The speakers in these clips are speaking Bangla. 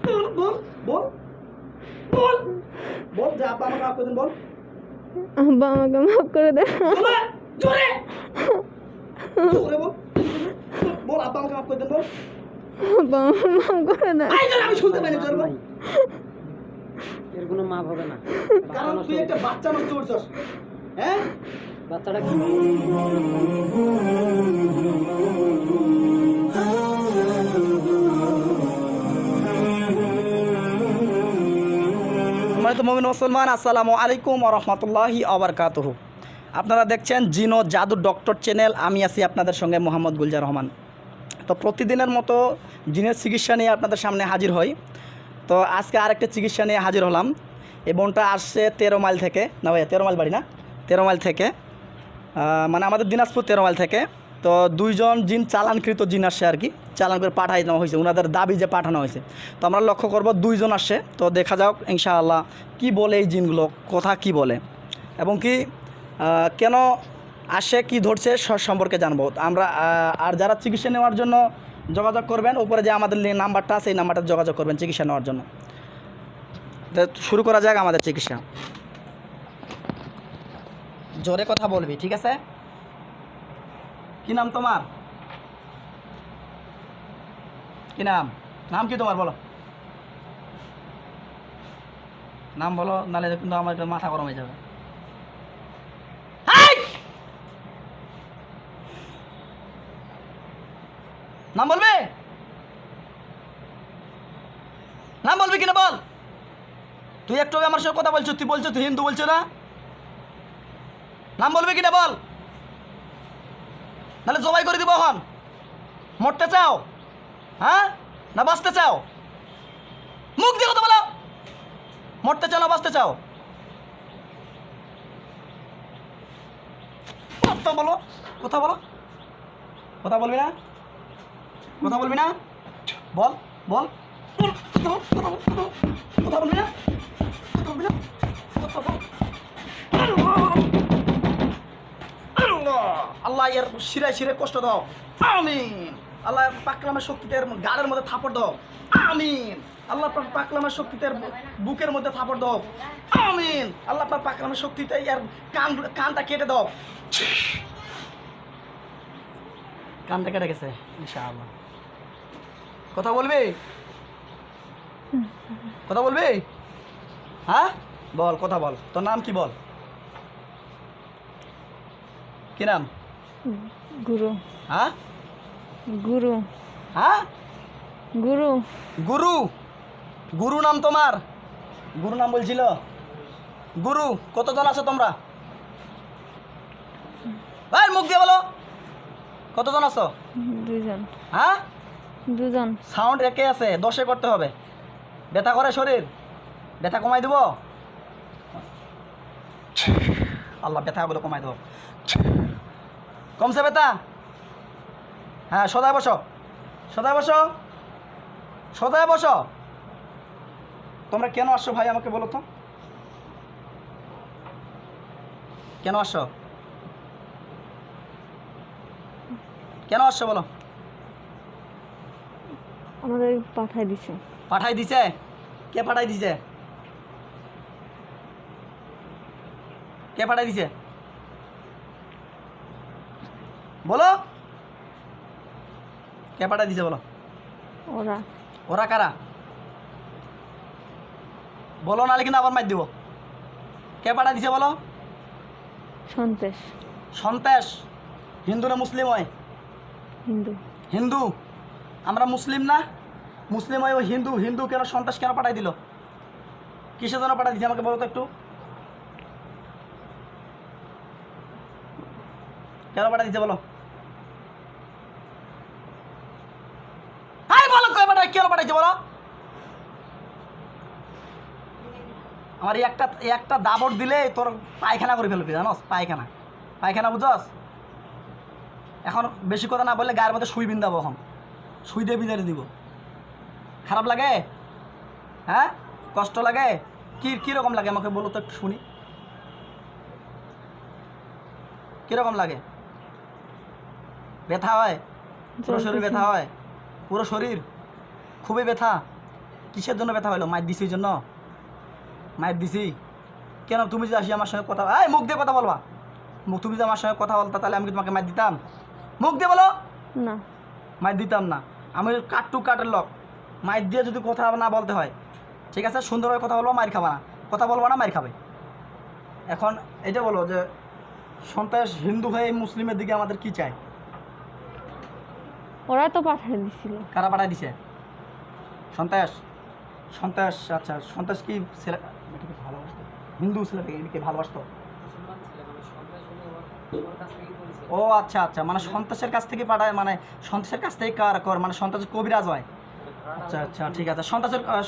বল বল বল বল যে আপা আমাকে মাফ করে দেন, বল। আব্বা আমাকে মাফ করে দেন। জোরে জোরে জোরে বল, বল আপা আমাকে মাফ করে দেন, বল। আব্বা আমাকে মাফ করে দেন। আই জোরে, আমি শুনতে পাইনি, জোরে বল। এর কোনো মাপ হবে না, কারণ তুই একটা বাচ্চা নষ্ট করছস। হ্যাঁ, বাচ্চাটা কি সম্মানিত মুমিন মুসলমান, আসসালামু আলাইকুম ওয়া রাহমাতুল্লাহি ওয়া বারাকাতুহু। আপনারা দেখছেন জিন ও জাদু ডক্টর চ্যানেল। আমি আছি আপনাদের সঙ্গে মোহাম্মদ গুলজার রহমান। তো প্রতিদিনের মতো জিনের চিকিৎসা নিয়ে আপনাদের সামনে হাজির হই। তো আজকে আরেকটা চিকিৎসা নিয়ে হাজির হলাম। এই বোনটা আসছে 13 মাইল থেকে, না ভাইয়া 13 মাইল বাড়ি না, 13 মাইল থেকে, মানে আমাদের দিনাজপুর 13 মাইল থেকে। তো দুইজন জিন চালানকৃত জিন আসছে আর কি, চালান করে পাঠাই দেওয়া হয়েছে, ওনাদের দাবি যে পাঠানো হয়েছে। তো আমরা লক্ষ্য করব দুইজন আসছে, তো দেখা যাক ইনশাআল্লাহ কি বলে এই জিনগুলো, কথা কি বলে এবং কি কেন আসে, কি ধরছে সব সম্পর্কে জানবো আমরা। আর যারা চিকিৎসা নেওয়ার জন্য যোগাযোগ করবেন, উপরে যে আমাদের নাম্বারটা আছে এই নাম্বারটা যোগাযোগ করবেন চিকিৎসা নেওয়ার জন্য। তো শুরু করা যাক আমাদের চিকিৎসা। জোরে কথা বলবি, ঠিক আছে? কি নাম তোমার? কি নাম? নাম কি তোমার, বলো নাম বলো, নালে কিন্তু আমার একটু মাথা গরম হয়ে যাবে। নাম বলবে, নাম বলবি কিনা বল। তুই একটু আমার সাথে কথা বলছো, তুই বলছো তুই হিন্দু বলছো না, নাম বলবি কিনা বল, নাহলে জবাই করে দিব। এখন মরতে চাও হ্যাঁ না বাঁচতে চাও? মুখ দিয়ে কথা বলো, মরতে চাও না বাঁচতে চাও? কথা বলো, কথা বলো, কথা বলবি না, কথা বলবি না, বল বল, কথা বলবি না, কথা বলবি না, কথা বল। আল্লাহ এর শিরায় শিরে কষ্ট দাও, আমিন। আল্লাহ পাকলামের শক্তিতে গাড়ের মধ্যে থাপড় দাও, আমিন। আল্লাহ পাকলামের শক্তিতে বুকের মধ্যে থাপড় দাও, আমিন। আল্লাহ পাকলামের শক্তিতে এর কানটা কেটে দাও, কানটা কেটে গেছে ইনশাআল্লাহ। কথা বলবি, কথা বলবি, হ্যাঁ বল, কথা বল। তোর নাম কি বল, কি নাম? গুরু। হ্যাঁ গুরু। হ্যাঁ গুরু। গুরু, গুরু নাম তোমার? গুরু নাম বলছিল। গুরু কতজন আছো তোমরা? ভাই মুখ দিয়ে বলো, কতজন আছো? দুজন। হ্যাঁ দুজন। সাউন্ড একে আছে, 10-এ করতে হবে। ব্যথা করে শরীর? ব্যথা কমাই দেব আল্লাহ, ব্যথাগুলো কমাই দেবো। কমছে ব্যথা? হ্যাঁ সদায় বসো, সদায় বসো, সদায় বসো। তোমরা কেন আসছো ভাই আমাকে বলো তো, কেন আসছো, কেন আসছো বলো? আমাদের পাঠাই দিছে। পাঠাই দিছে? কে পাঠাই দিছে? কে পাঠাই দিছে বলো, কে পাঠাই দিছে বলো? ওরা। ওরা কারা বলো, নাহলে কিন্তু আবার মার দিব। কে পাঠাই দিছে বলো? সন্তেষ। সন্ত্রাস? হিন্দু না মুসলিম হয়? হিন্দু। হিন্দু, আমরা মুসলিম না, মুসলিম হয় ও হিন্দু। হিন্দু কেন সন্ত্রাস কেন পাঠাই দিল, কিসের জন্য পাঠাই দিছে আমাকে বলো তো একটু, কেন পাঠাই দিছে বলো? বলো কেন পাঠাইছে বলো? আমার একটা দাবড় দিলে তোর পায়খানা করে ফেলবি, জানোস? পায়খানা, পায়খানা বুঝস? এখন বেশি কথা না বললে গায়ের মধ্যে সুই বিন্দাবো, এখন সুই দিয়ে বিঁধে দিব। খারাপ লাগে? হ্যাঁ কষ্ট লাগে? কীরকম লাগে আমাকে বলো তো একটু শুনি, কীরকম লাগে? ব্যথা হয়? পুরো শরীর ব্যথা হয়? পুরো শরীর খুবই ব্যথা? কিসের জন্য ব্যথা হলো? মায়ের দিছি জন্য? মায়ের দিছি কেন? তুমি যদি আসি আমার সঙ্গে কথা, এই মুখ দিয়ে কথা বলবা, তুমি যদি আমার সঙ্গে কথা বলতা তাহলে আমি কি তোমাকে মায়ের দিতাম? মুখ দিয়ে বলো। না। মায়ের দিতাম না। আমি কাটের লোক। মায়ের দিয়ে যদি কথা না বলতে হয়, ঠিক আছে, সুন্দরভাবে কথা বলবো, মায়ের খাবা না। কথা বলবো না, মায়ের খাবে। এখন এটা বলো যে সন্ত্রাস হিন্দু হয়ে মুসলিমের দিকে আমাদের কি চাই? ওরা তো পাঠাই দিছিল। কারা পাঠায় দিছে? সন্ত্রাস। সন্ত্রাস, আচ্ছা, সন্ত্রাস কি ছেলে এটাকে ভালোবাসতো? হিন্দু ছেলেটাকে এদিকে ভালোবাসতো? ও আচ্ছা আচ্ছা, মানে সন্ত্রাসের কাছ থেকে পাঠায়, মানে সন্ত্রাসের কাছ থেকে কার কর, মানে সন্ত্রাসের কবিরাজ হয়। আচ্ছা আচ্ছা, ঠিক আছে।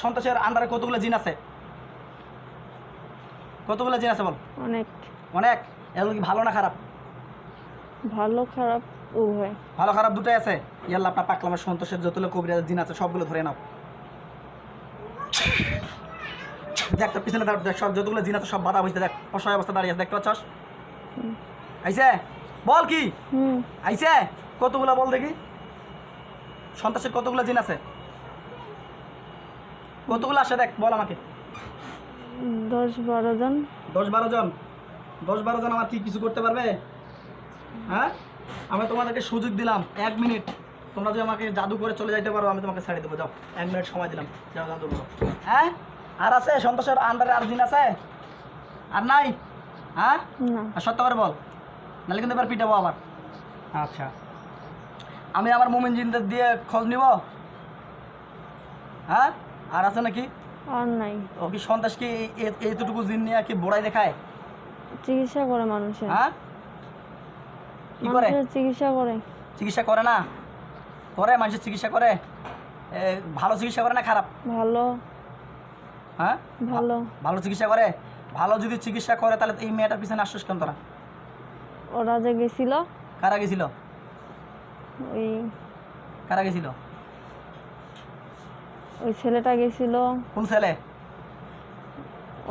সন্ত্রাসের আন্ডারে কতগুলো জিন আছে? কতগুলো জিন আছে বল? অনেক। অনেক। এগুলো কি ভালো না খারাপ? ভালো খারাপ উভয়। ভালো খারাপ দুটোই আছে। ইয়াল্লা আপনার পাকলামের সন্তোষের যতগুলো কবিরাজ জিন আছে সবগুলো ধরে নাও। দেখ তোর পিছনে দেখ, সব যতগুলো জিন আছে সব বাধা বুঝতে দেখ, অসহায় অবস্থা দাঁড়িয়ে আছে, দেখতে পাচ্ছস? আইছে? বল কি আইছে? কতগুলো বল দেখি। সন্ত্রাসের কতগুলো জিন আছে? কতগুলো আসে দেখ, বল আমাকে। 10-12 জন। 10-12 জন? 10-12 জন আমার কি কিছু করতে পারবে? হ্যাঁ, আমি তোমাদেরকে সুযোগ দিলাম 1 মিনিট। তোমরা যদি আমাকে জাদু করে চলে যাইতে পারো আমি তোমাকে ছেড়ে দেবো। যাও, 1 মিনিট সময় দিলাম, যাও জাদু করো। হ্যাঁ, আর আছে সন্তোষের আন্ডারে আর দিন আছে? আর নাই? হ্যাঁ, না। আর সত্য করে বল, নাহলে কিন্তু এবার পিটাবো আবার। আচ্ছা, আমি আমার মুমিন জিনদের দিয়ে খোঁজ নিব। হ্যাঁ, আর আছে নাকি? আর নাই। ও কি সন্ত্রাস কি এইটুকু জিন নিয়ে কি বোড়াই দেখায়? চিকিৎসা করে মানুষের। হ্যাঁ, কি করে? মানুষের চিকিৎসা করে। চিকিৎসা করে না? করে, মানুষের চিকিৎসা করে। ভালো চিকিৎসা করে না খারাপ? ভালো। হ্যাঁ, ভালো। ভালো চিকিৎসা করে। ভালো যদি চিকিৎসা করে তাহলে এই মেয়েটার পিছনে আসছিস কেন তোরা? ওরা যে গেছিল, কারা গেছিল? ওই কারা গেছিল? ওই ছেলেটা গেছিল। কোন ছেলে?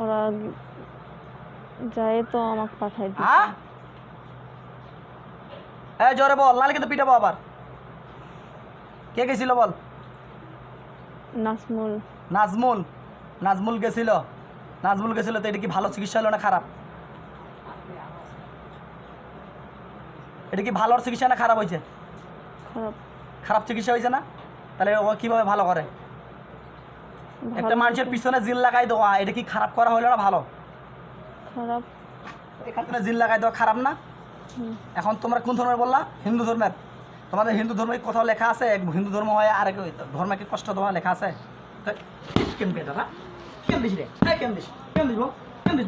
ওরা যায় তো আমাকে পাঠাই দিছে। হ্যাঁ, এই জোরে বল, নাহলে কিন্তু পিটাবো আবার। কে গেছিল বল? নাজমুল। নাজমুল। নাজমুল গেছিল? নাজমুল গেছিল তো এটা কি ভালো চিকিৎসা হলো না খারাপ? এটা কি ভালো চিকিৎসা না খারাপ হয়েছে? খারাপ। খারাপ চিকিৎসা হয়েছে না? তাহলে ও কিভাবে ভালো করে? একটা মানুষের পিছনে জিন লাগাই দেওয়া, এটা কি খারাপ করা হলো না ভালো? খারাপ। এখানে জিন লাগাই দেওয়া খারাপ না? এখন তোমরা কোন ধর্মের বললা? হিন্দু ধর্মের। তোমাদের হিন্দু ধর্মে কোথাও লেখা আছে হিন্দু ধর্ম হয় আর ধর্মকে কষ্ট দেওয়া লেখা আছে? কেমন দাদা, কেন দিস রে? কেন দিস? কেন দিস? কেন দিস?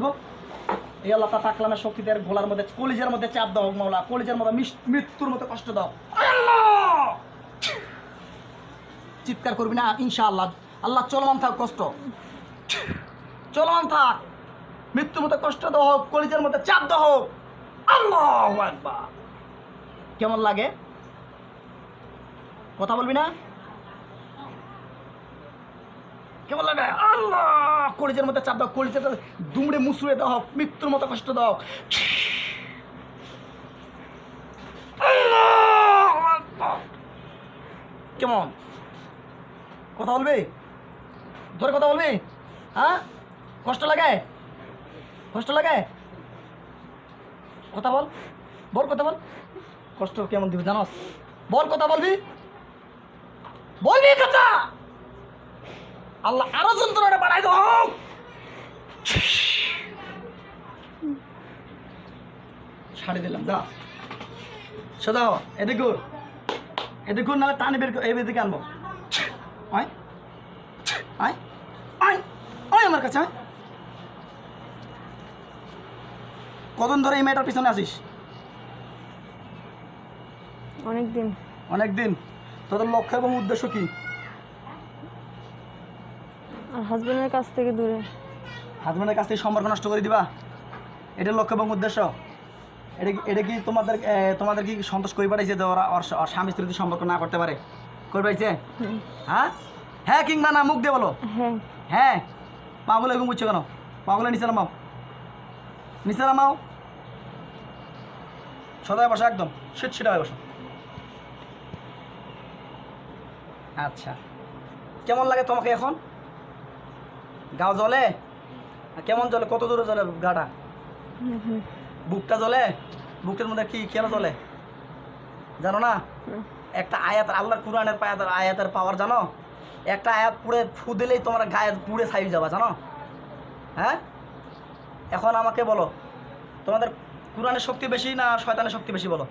এই আল্লাহ পাকলামের শক্তিতে গোলার মধ্যে কলিজার মধ্যে চাপ দাও মাওলা, কলিজার মধ্যে মৃত্যুর মতো কষ্ট দাও। চিৎকার করবি না ইনশাআল্লাহ। আল্লাহ চলমান থাক, কষ্ট চলমান থাক, মৃত্যুর মতো কষ্ট দাও হোক, কলিজার মধ্যে চাপ দাও হোক। আল্লাহু আকবার। কেমন লাগে? কথা বলবি না? কেমন লাগে? আল্লাহ, কলিজার মধ্যে চাপ দাও, কলিজাটা দুমড়ে মুসড়ে দাও হোক, মৃত্যুর মতো কষ্ট দাও। আল্লাহু আকবার। কেমন কথা বলবি? জোরে কথা বলবি? হ্যাঁ, কষ্ট লাগে? কষ্ট লাগে? কথা বল, বল কথা বল। কষ্ট কেমন দিবি জানোস? বল, কথা বলবি? বলবি কথা? আল্লাহ আরো যন্ত্রণাটা বাড়াই দাও। ছাড়ি দিলাম, যা সোজা হ, এদিক ঘুর, এদিক ঘুর, নাহলে টানি বের এদিকে আনবো। আয় আয় আয় আয় আমার কাছে। কতদিন ধরে এই মেয়েটার পিছনে আসিস? অনেকদিন। অনেকদিন। তোদের লক্ষ্য এবং উদ্দেশ্য কি? আর হাজবেন্ডের কাছ থেকে দূরে। হাজবেন্ডের কাছ থেকে সম্পর্ক নষ্ট করে দিবা, এটা লক্ষ্য এবং উদ্দেশ্য? এটা কি তোমাদের কি সন্তোষ করে পাঠাইছে যে ওরা ওর স্বামী স্ত্রী সম্পর্ক না করতে পারে? করে পাইছে? হ্যাঁ, হ্যাঁ কিংবা না? মুখ দিয়ে বলো। হ্যাঁ। হ্যাঁ। পাগুলো এরকম বুঝছো কেন? পাগুলো নিচে নামাও, নিচে নামাও, সদায় বসা, একদম সেটা হয়ে বসো। আচ্ছা, কেমন লাগে তোমাকে এখন? গাও জ্বলে? কেমন জ্বলে? কত দূরে জ্বলে গাটা? এখানে। বুকটা জ্বলে? বুকের মধ্যে কি কেন জ্বলে জানো না? না। একটা আয়াত, আল্লাহর কুরআনের আয়াতের পাওয়ার জানো? একটা আয়াত পুড়ে ফু দিলেই তোমার গায়ে পুড়ে ছাই যাবা, জানো? হ্যাঁ, এখন আমাকে বলো, তোমাদের কুরআনের শক্তি বেশি না শয়তানের শক্তি বেশি? বলো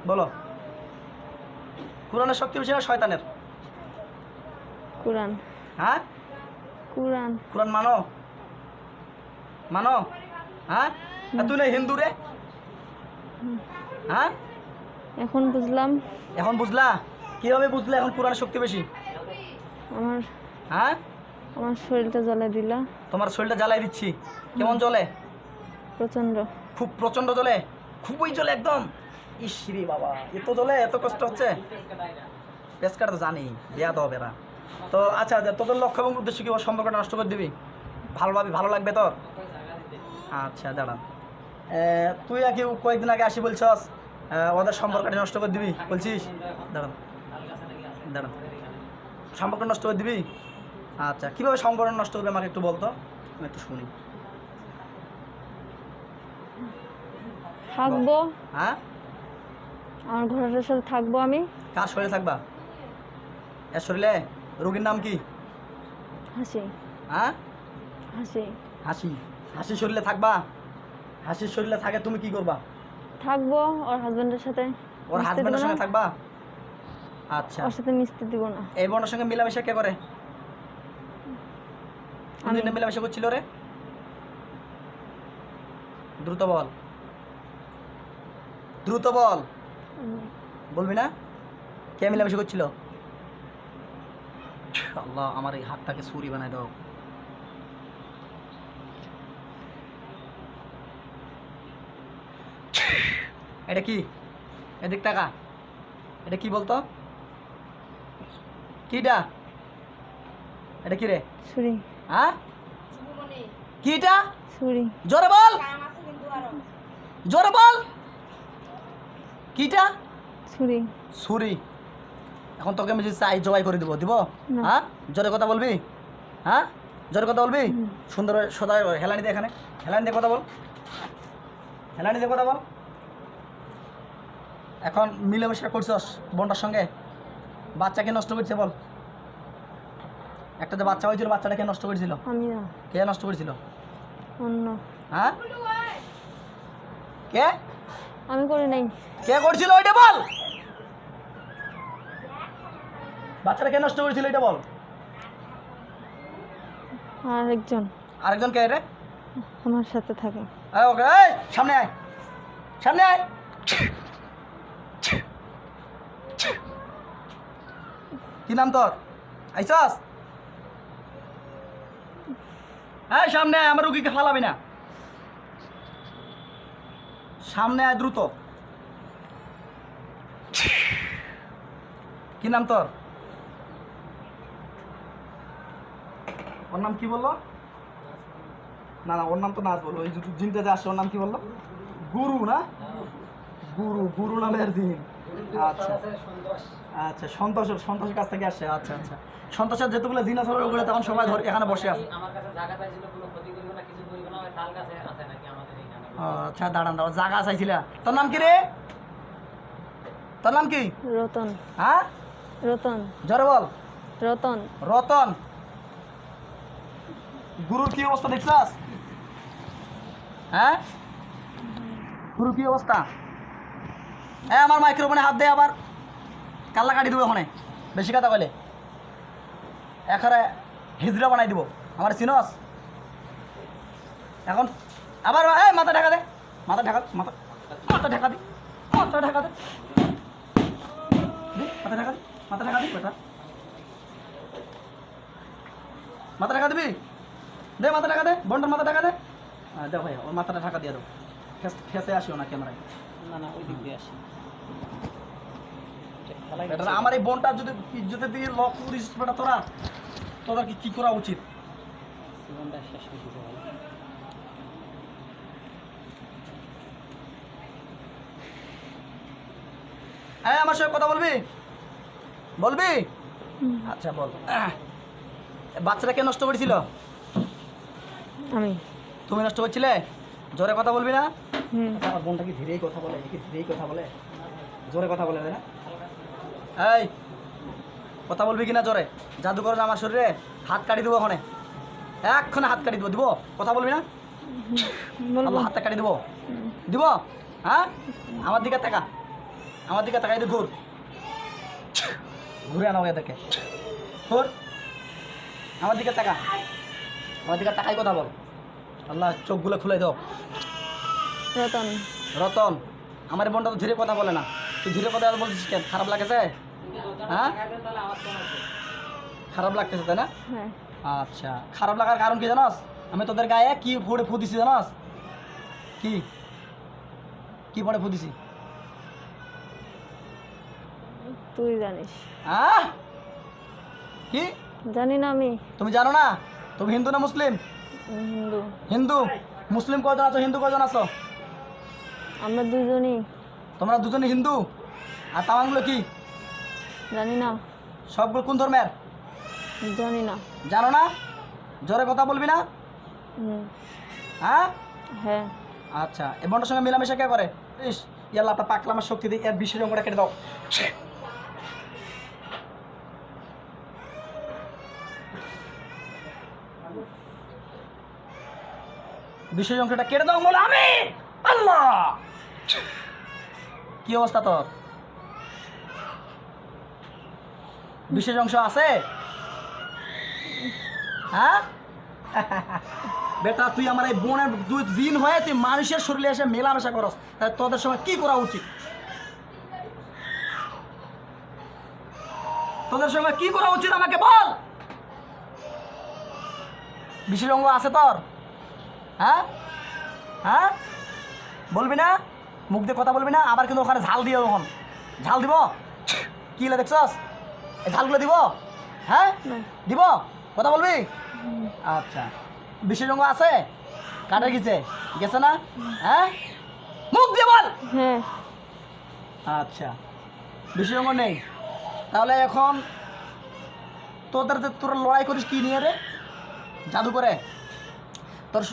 বলো, কুরআনের শক্তি বেশি না শয়তানের? কোরআন। হ্যাঁ, কোরআন। কুরআন মানো? মানো? হ্যাঁ, আর তুই না হিন্দু রে? হ্যাঁ, এখন বুঝলাম এখন বুঝলা? কিভাবে বুঝলে এখন কুরআনের শক্তি বেশি? আমার হ্যাঁ, আমার শরীরটা জ্বলে দিলা। তোমার শরীরটা জ্বালাই দিচ্ছি। কেমন জ্বলে? প্রচণ্ড। খুব প্রচণ্ড জ্বলে? খুবই জ্বলে একদম? ইসরি বাবা, এত জ্বলে, এত কষ্ট হচ্ছে? পেসকার তো জানি বেয়াদ হবে এরা। তো আচ্ছা, তোদের লক্ষ্য এবং উদ্দেশ্য কি? ওর সম্পর্কটা নষ্ট করে দিবি? ভালোভাবে ভালো লাগবে তোর? আচ্ছা দাঁড়ান, তুই আর কি কয়েকদিন আগে আসি বলছস ওদের সম্পর্কটা নষ্ট করে দিবি বলছিস? দাঁড়ান দাঁড়ান, সম্পর্ক নষ্ট করে দিবি? আচ্ছা, কীভাবে সম্পর্ক নষ্ট করবে আমাকে একটু বলতো, আমি একটু শুনি। থাকবো, হ্যাঁ, আমার ঘরের সাথে থাকবো আমি। কার শরীরে থাকবা? এর শরীরে? রোগীর নাম কি? হাসি। হ্যাঁ, হাসি। হাসি। হাসির শরীরে থাকবা? হাসির শরীরে থাকে তুমি কি করবা? থাকবো ওর হাজবেন্ডের সাথে। ওর মিশতে হাজবেন্ডের দিব সঙ্গে না। থাকবা? আচ্ছা, ওর সাথে মিশতে দিব না। এই বোনের সঙ্গে মিলামেশা কে করে? আমি। কোনদিন মিলামেশা করছিল রে? দ্রুত বল, দ্রুত বল। আমি। বলবি না? কে মিলামেশা করছিল? আল্লাহ, আমার এই হাতটাকে ছুরি বানাই দাও। এটা কি? এদিক টাকা, এটা কি বলতো? কিটা? এটা কি রে? ছুরি। হ্যাঁ, কিটা? ছুরি। জোরে বল, জোরে বল। কিটা? ছুরি। ছুরি। এখন তোকে আমি যদি চাই জবাই করে দিব, দিব? না। হ্যাঁ, জোরে কথা বলবি? হ্যাঁ, জোরে কথা বলবি? হুম। সুন্দর সদা হেলানি দে, এখানে হেলানি দিয়ে কথা বল, হেলানি দিয়ে কথা বল। এখন মিলেমিশে করছস বোনটার সঙ্গে, বাচ্চাকে নষ্ট করছে বল। একটা যে বাচ্চা হয়েছিল, বাচ্চাটা কে নষ্ট করেছিল? আমি না, কে নষ্ট করেছিল? অন্য। হ্যাঁ, কে? আমি করি নাই। কে করছিল ওইটা বল। বাচ্চাটা কে নষ্ট করেছিল এটা বল। আর একজন আরেকজন কে রে? আমার সাথে থাকে। আয় ওকে, এই সামনে আয়, সামনে আয়। কি নাম তোর? আইসাস? এই সামনে আয়, আমার রুগীকে ফালাবি না। সামনে আয় দ্রুত। কি নাম তোর? ওর নাম কি বললো? না না, ওর নাম তো নাচ বললো। ওই জিনটা যে আসছে ওর নাম কি বললো? গুরু না? গুরু, গুরু নামের জিন। আচ্ছা আচ্ছা, সন্তোষের কাছ থেকে আসছে। আচ্ছা আচ্ছা, সন্তোষের যেতগুলো জিন আছে ওগুলো তখন সবাই ধরে এখানে বসে আছে। আমার কাছে জায়গা চাইছিল, কোনো ক্ষতি করবে না, কিছু করবে না, ওই তাল গাছে আছে নাকি আমাদের এইখানে। আচ্ছা দাঁড়ান দাঁড়ান, জায়গা চাইছিলা? তোর নাম কি রে? তোর নাম কি? রতন। হ্যাঁ, রতন। জোরে বল। রতন। রতন। গুরুর কি অবস্থা দেখছাস? হ্যাঁ, গুরুর কি অবস্থা? আমার মাইক্রোফোনে হাত দে, আবার কাল্লা কাটি দেবো ওখানে বেশি কথা কইলে। এখানে হিজড়া বানাই দিব। আমার চিনস? এখন আবার মাথা ঢাকা দে, মাথা ঢাকা, মাথা মাথা ঢাকা দি, মাথা ঢাকা দে, মাথা ঢাকা দি, মাথা ঢাকা দি বেটা, মাথা ঢাকা দিবি? দে মাথা ঢাকা দে, বোনটার মাথা ঢাকা দে। দে ভাই, ওর মাথাটা ঢাকা দিয়ে দাও। ফেসে আসিও না ক্যামেরায়। না না, ওই দিক দিয়ে আসি। এটা আমার এই বোনটা যদি ইজ্জতের দিকে লক করিস বেটা, তোরা তোরা কি করা উচিত? জীবনটা শেষ হয়ে গেছে ভাই। হ্যাঁ, আমার সঙ্গে কথা বলবি? বলবি? আচ্ছা বল, বাচ্চাটা কে নষ্ট করেছিল? আমি। তুমি নষ্ট করছিলে? জোরে কথা বলবি না? হুম। আমার বোনটা কি ধীরেই কথা বলে? কি ধীরেই কথা বলে? জোরে কথা বলে না? এই কথা বলবি কিনা জোরে? জাদু করো না আমার শরীরে, হাত কাটি দেবো ওখানে, এক্ষণে হাত কাটি দেবো। দিব? কথা বলবি না? বলবো। আল্লাহ হাতটা কাটি দেবো। দিব? হ্যাঁ, আমার দিকে তাকা, আমার দিকে তাকাই, ঘুর, ঘুরে আনা এদেরকে, ঘুর, আমার দিকে তাকা, আমার দিকে তাকাই কথা বল। আল্লাহ চোখগুলো খুলে দাও। রতন। রতন, আমার বোনটা তো ধীরে কথা বলে না, তুই ধীরে কথা বলছিস কেন? খারাপ লাগেছে? হ্যাঁ, তাহলে আওয়াজ কম আছে। খারাপ লাগতেছে তাই না? হ্যাঁ। আচ্ছা, খারাপ লাগার কারণ কি জানাস? আমি তোদের গায়ে কি পড়ে ফু দিছি জানাস? কি কি পড়ে ফু দিছি? তুই জানিস। হ্যাঁ, কি? জানি না আমি। তুমি জানো না? তুমি হিন্দু না মুসলিম? হিন্দু। হিন্দু। মুসলিম কজন আছো, হিন্দু কজন আছো? আমরা দুজনই। তোমরা দুজনে হিন্দু? আর তামাংগুলো কি? জানি না। সবগুলো কোন ধর্মের? জানি না। জানো না? জোরে কথা বলবি না? হুম। হ্যাঁ। হ্যাঁ। আচ্ছা, এই বোনটার সঙ্গে মেলামেশা কে করে? ইস, ইয়াল্লা আপনার পাকলামের শক্তি দিয়ে এর বিশেষ অঙ্গটা কেটে দাও। বিশেষ অংশটা কেটে দাও বলে আমি আল্লাহ। কি অবস্থা তোর? বিশেষ অংশ আছে? হ্যাঁ বেটা, তুই আমার এই বোনের দুই দিন হয়ে তুই মানুষের শরীরে এসে মেলামেশা করস, তাহলে তোদের সঙ্গে কি করা উচিত? তোদের সঙ্গে কি করা উচিত আমাকে বল। বিশেষ অঙ্গ আছে তোর? হ্যাঁ হ্যাঁ, বলবি না? মুখ দিয়ে কথা বলবি না? আবার কিন্তু ওখানে ঝাল দিয়ে, ওখানে ঝাল দিব। কি লে দেখছস? এই ঝালগুলো দিব? হ্যাঁ দিব? কথা বলবি? আচ্ছা, বিশেষ অঙ্গ আছে? কাটে গেছে? গেছে না? হ্যাঁ, মুখ দিয়ে বল। হ্যাঁ। আচ্ছা, বিশেষ অঙ্গ নেই, তাহলে এখন তোদের যে তোরা লড়াই করিস কি নিয়ে রে? জাদু করে? তোর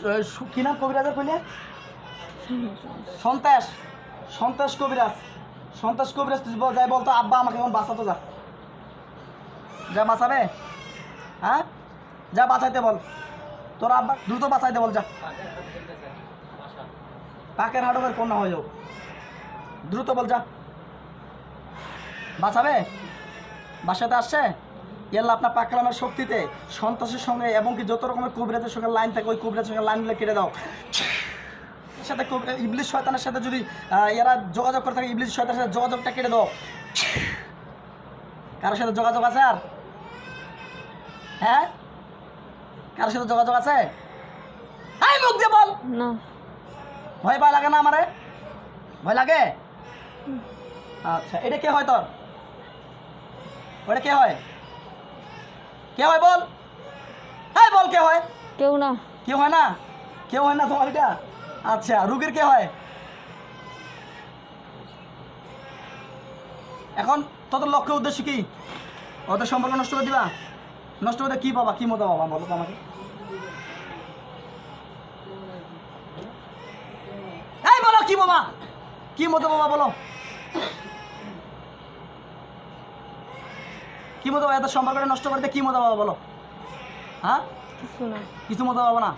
কি নাম কবিরাজের কইলে? সন্ত্রাস। সন্ত্রাস কবিরাজ। সন্ত্রাস কবিরাজ তুই যাই বলতো আব্বা আমাকে এখন বাঁচাতো, যা যা বাঁচাবে। হ্যাঁ, যা বাঁচাইতে বল, তোর আব্বা দ্রুত বাঁচাইতে বল, যা। পাকের হাডবের কন্যা হয়ে যাও, দ্রুত বল, যা বাঁচাবে। বাসাতে আসছে ইয়াল্লা আপনার পাকলামের শক্তিতে সন্ত্রাসের সঙ্গে এবং কি যত রকমের কবিরাজের সঙ্গে লাইন থাকে ওই কবিরাজের সঙ্গে লাইনগুলো কেটে দাও। সাথে ইবলিশ শয়তানের সাথে যদি এরা যোগাযোগ করে থাকে, ইবলিশ শয়তানের সাথে যোগাযোগটা কেটে দাও। কারোর সাথে যোগাযোগ আছে আর? হ্যাঁ, কারোর সাথে যোগাযোগ আছে? এই মুখ দিয়ে বল। না। ভয় ভয় লাগে না আমারে? ভয় লাগে? আচ্ছা, এটা কে হয় তোর? ওটা কে হয়? কে হয় বল? হ্যাঁ বল, কে হয়? কেউ না। কেউ হয় না? কেউ হয় না তোমার এটা? আচ্ছা, রুগীর কে হয়? এখন তোদের লক্ষ্য উদ্দেশ্য কি? ওদের সম্পর্ক নষ্ট করে দিবা? নষ্ট করে কি পাবা? কি মতো পাবা বলো তো আমাকে। এই বলো, কি বাবা, কি মতো বাবা বলো, কি মতো এদের সম্পর্কটা নষ্ট করতে কি মতো বাবা বলো। হ্যাঁ, কিছু না। কিছু মতো পাবো না?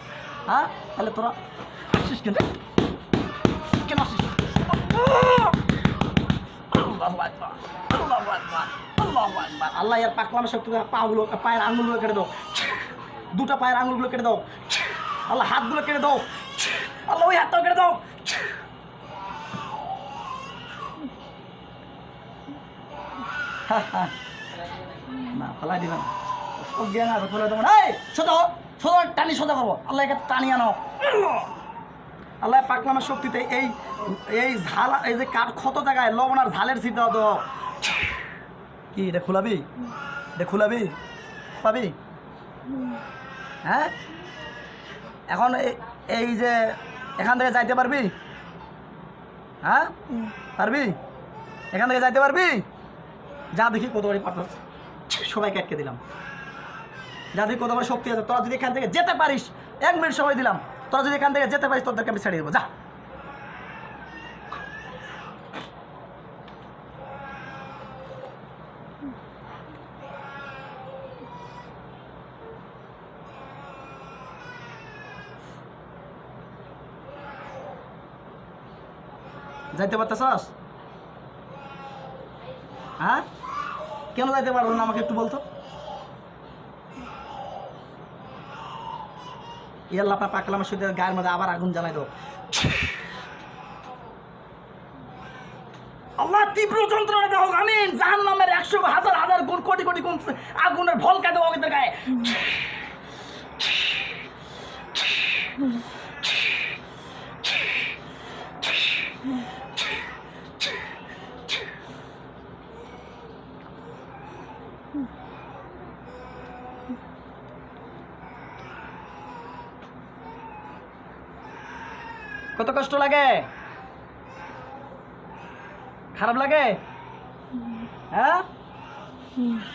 হ্যাঁ, তাহলে তোরা আসিস কেন? কেন আসিস? আল্লাহ ইয়ার পাকলামের শক্তি পাগুলো, পায়ের আঙুলগুলো কেটে দাও, দুটা পায়ের আঙুলগুলো কেটে দাও। আল্লাহ হাতগুলো কেটে দাও, আল্লাহ ওই হাতটাও কেটে দাও। না ফেলাই দিবেন, জ্ঞান আছে ফেলাই দেবেন। এই সোজা সোজা টানি সোজা করবো, আল্লাহ একে টানি আনো। আল্লাহ পাকলামের শক্তিতে এই এই ঝাল, এই যে কাঠ ক্ষত জায়গায় লবণ আর ঝালের ছিট দাও তো। কি এটা খুলাবি? এটা খুলাবি? পাবি? হ্যাঁ, এখন এই যে এখান থেকে যাইতে পারবি? হ্যাঁ পারবি? এখান থেকে যাইতে পারবি? যা দেখি কত বাড়ি পাঠাস। সবাইকে আটকে দিলাম। যাদের কত বড় শক্তি আছে, তোরা যদি এখান থেকে যেতে পারিস, 1 মিনিট সময় দিলাম, তোরা যদি এখান থেকে যেতে পারিস তোদেরকে আমি ছেড়ে দেবো, যা। যাইতে পারতেছস? হ্যাঁ, কেন যাইতে পারবো না আমাকে একটু বলতো। ইয়াল্লা আপনার পাকলামের সাথে গায়ের মধ্যে আবার আগুন জ্বালাই দাও। আল্লাহ তীব্র যন্ত্রণা দেওয়া হোক, আমিন। জাহান্নামের 100,000 গুণ কোটি কোটি গুণ আগুনের ভলকা দেওয়া ওদের গায়ে। কত কষ্ট লাগে, খারাপ লাগে? হ্যাঁ,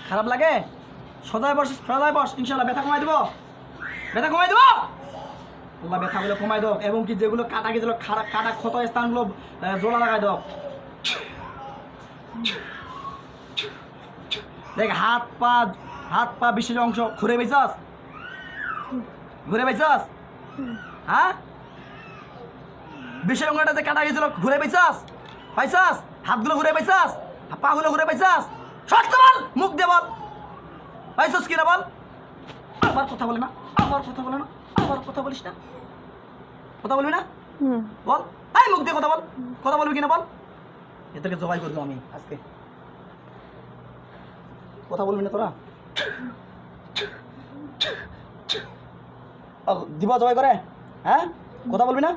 খারাপ লাগে? সদায় বস, সদায় বস, ইনশাল্লাহ ব্যথা কমাই দেবো, ব্যথা কমাই দেবো। আল্লাহ ব্যথাগুলো কমাই দাও, এবং কি যেগুলো কাটা গেছিল কাটা ক্ষত স্থানগুলো জোড়া লাগাই দাও। দেখ হাত পা বিশেষ অংশ ঘুরে বেচাস, ঘুরে বেচাস। হ্যাঁ, বিশেষ অঙ্গটা যে কাটা গেছিল ঘুরে বেচাস, পাইছাস? হাতগুলো ঘুরে পাইছাস, পাগুলো ঘুরে পাইছাস? সত্য বল, মুখ দিয়ে বল, পাইছাস কিনা বল। আবার কথা বলে না, আবার কথা বলে না, আবার কথা বলিস না, কথা বলবি না? বল, এই মুখ দিয়ে কথা বল, কথা বলবি কিনা বল। এদেরকে জবাই করবো আমি আজকে। কথা বলবি না তোরা? দিব জবাই করে? হ্যাঁ, কথা বলবি না?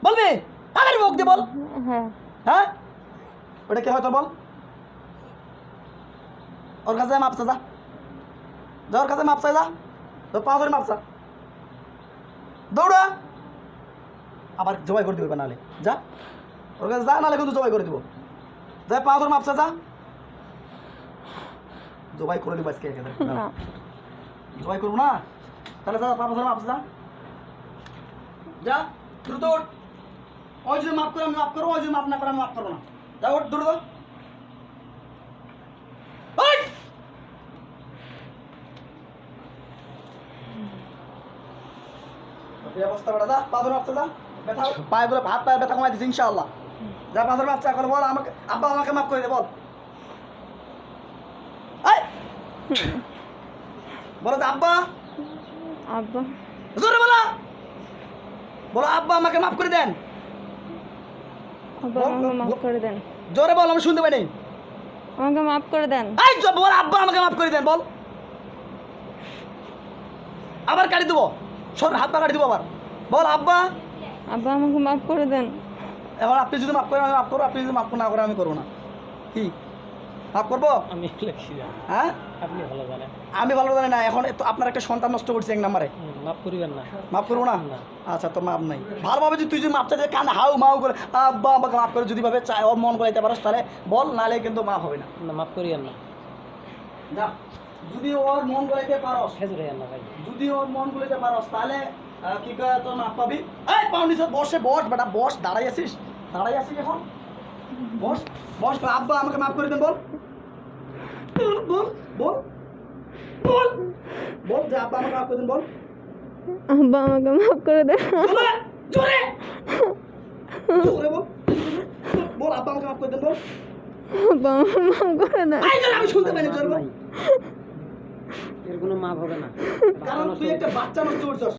বলবি? আবার মুখ দিয়ে বল। হ্যাঁ হ্যাঁ, ওটা কে হয়তো বল। ওর কাছে মাপসা যা, যা ওর কাছে মাপসা যা, তোর পা ধরে মাপসা, দৌড়া। আবার জবাই করে দিবে নাহলে, যা ওর কাছে যা, নাহলে কিন্তু জবাই করে দিব। যা পা ধরে মাপসা যা, জবাই করে দিব আজকে। না জবাই করবো না তাহলে যা, পা ধরে মাপসা যা, যা দ্রুত ওঠ। ওই যদি মাপ করে আমি মাপ করবো, ওই যদি মাপ না করে আমি মাপ করবো না। যা ওঠ, দ্রুত। ওই অবস্থা বেটা, যা পা ধরে মাপসা যা, ব্যথা পায়েগুলো, হাত পায়ে ব্যথা কমাই দিচ্ছি ইনশাআল্লাহ। যা পা ধরে মাপসা এখন, বল আমাকে, আব্বা আমাকে মাপ করে দে বল। এই বলো তো আব্বা, আব্বা জোরে বলো, বলো আব্বা আমাকে মাফ করে দেন। আব্বা আমাকে মাফ করে দেন, জোরে বল, আমি শুনতে পাই নাই। আমাকে মাফ করে দেন। এই বল আব্বা আমাকে মাফ করে দেন বল। আবার কাটি দেবো, সর, হাত পা কাটি দেবো আবার। বল আব্বা, আব্বা আমাকে মাফ করে দেন। এবার আপনি যদি মাফ করেন আমি মাফ করবো, আপনি যদি মাফ না করেন আমি করবো না। কি মাফ করবো? আমি লিখছি না, হ্যাঁ, আপনি ভালো জানেন। আমি ভালো জানি না। এখন তো আপনার একটা সন্তান নষ্ট করছে 1 নম্বরে, মাফ করিবেন না। মাফ করবো না? না। আচ্ছা, তোর মাপ নাই। ভালোভাবে যদি তুই যদি মাপ চাইতে কান হাউ মাউ করে আব্বা আমাকে মাফ করে যদি ভাবে চাই ও মন করাইতে পারস তাহলে বল, নাহলে কিন্তু মাফ হবে না। না, মাফ করিয়েন না। যা, যদি ওর মন গলাইতে পারস, খেজুর হইয়েন না ভাই। যদি ওর মন গলাইতে পারস তাহলে কি কয় তোর মাপ পাবি। এই পাউনি সব বসে বস বেটা, বস, দাঁড়াই আছিস, দাঁড়াই আছিস এখন, বস বস। আব্বা আমাকে মাফ করে দেন বল, বল বল বল বল বল, যে আব্বা আমাকে মাফ করে দেন বল। আব্বা আমাকে মাফ করে দেন। জোরে জোরে জোরে বল, বল আব্বা আমাকে মাফ করে দেন বল। আব্বা আমাকে মাফ করে দেন। এই জোরে, আমি শুনতে পাইনি, জোরে বল। এর কোনো মাপ হবে না, কারণ তুই একটা বাচ্চা নষ্ট করছস।